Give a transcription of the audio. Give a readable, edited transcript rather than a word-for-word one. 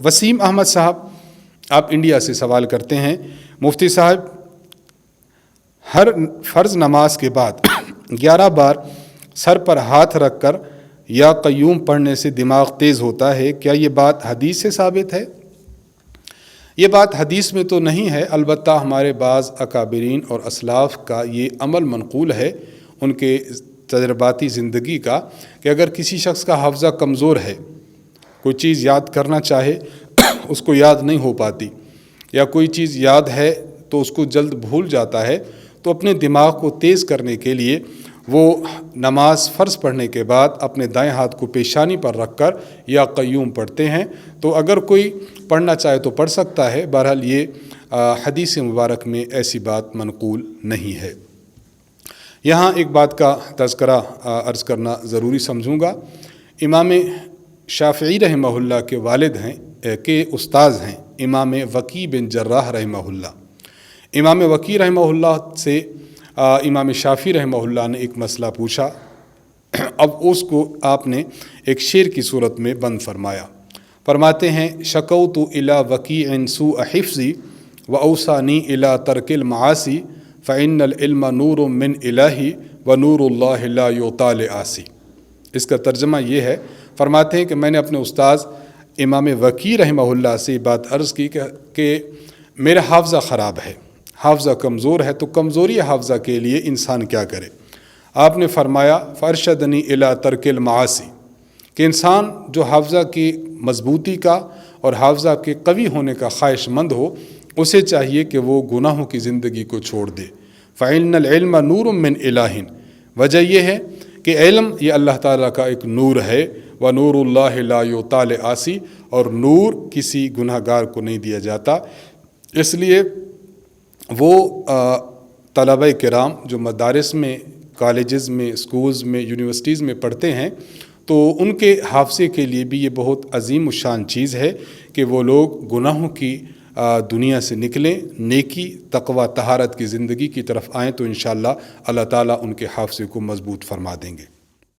وسیم احمد صاحب آپ انڈیا سے سوال کرتے ہیں، مفتی صاحب ہر فرض نماز کے بعد 11 بار سر پر ہاتھ رکھ کر یا قیوم پڑھنے سے دماغ تیز ہوتا ہے، کیا یہ بات حدیث سے ثابت ہے؟ یہ بات حدیث میں تو نہیں ہے، البتہ ہمارے بعض اکابرین اور اسلاف کا یہ عمل منقول ہے ان کے تجرباتی زندگی کا، کہ اگر کسی شخص کا حافظہ کمزور ہے، کوئی چیز یاد کرنا چاہے اس کو یاد نہیں ہو پاتی، یا کوئی چیز یاد ہے تو اس کو جلد بھول جاتا ہے، تو اپنے دماغ کو تیز کرنے کے لیے وہ نماز فرض پڑھنے کے بعد اپنے دائیں ہاتھ کو پیشانی پر رکھ کر یا قیوم پڑھتے ہیں۔ تو اگر کوئی پڑھنا چاہے تو پڑھ سکتا ہے، بہرحال یہ حدیث مبارک میں ایسی بات منقول نہیں ہے۔ یہاں ایک بات کا تذکرہ عرض کرنا ضروری سمجھوں گا، امام شافعی رحمہ اللہ کے والد ہیں کہ استاذ ہیں امام وکیع بن جراح رحمہ اللہ۔ امام وکیع رحمہ اللہ سے امام شافعی رحمہ اللہ نے ایک مسئلہ پوچھا، اب اس کو آپ نے ایک شعر کی صورت میں بند فرمایا۔ فرماتے ہیں، شکوت الی وکیع سوء حفظی واوصانی الی ترک المعاصی فإن العلم نور من الہی ونور اللہ لا یعطی لعاصی۔ اس کا ترجمہ یہ ہے، فرماتے ہیں کہ میں نے اپنے استاذ امام وکیع رحمہ اللہ سے بات عرض کی کہ میرا حافظہ خراب ہے، حافظہ کمزور ہے، تو کمزوری حافظہ کے لیے انسان کیا کرے؟ آپ نے فرمایا فارشدنی الی ترک المعاصی، کہ انسان جو حافظہ کی مضبوطی کا اور حافظہ کے قوی ہونے کا خواہش مند ہو، اسے چاہیے کہ وہ گناہوں کی زندگی کو چھوڑ دے۔ فإن العلم نور من الہ، وجہ یہ ہے کہ علم یہ اللہ تعالیٰ کا ایک نور ہے، ونور اللہ لا یعطی لعاصی، اور نور کسی گناہ گار کو نہیں دیا جاتا۔ اس لیے وہ طلبہ کرام جو مدارس میں، کالجز میں، اسکولز میں، یونیورسٹیز میں پڑھتے ہیں، تو ان کے حافظے کے لیے بھی یہ بہت عظیم الشان چیز ہے کہ وہ لوگ گناہوں کی دنیا سے نکلیں، نیکی، تقوی، طہارت کی زندگی کی طرف آئیں، تو انشاءاللہ اللہ تعالیٰ ان کے حافظے کو مضبوط فرما دیں گے۔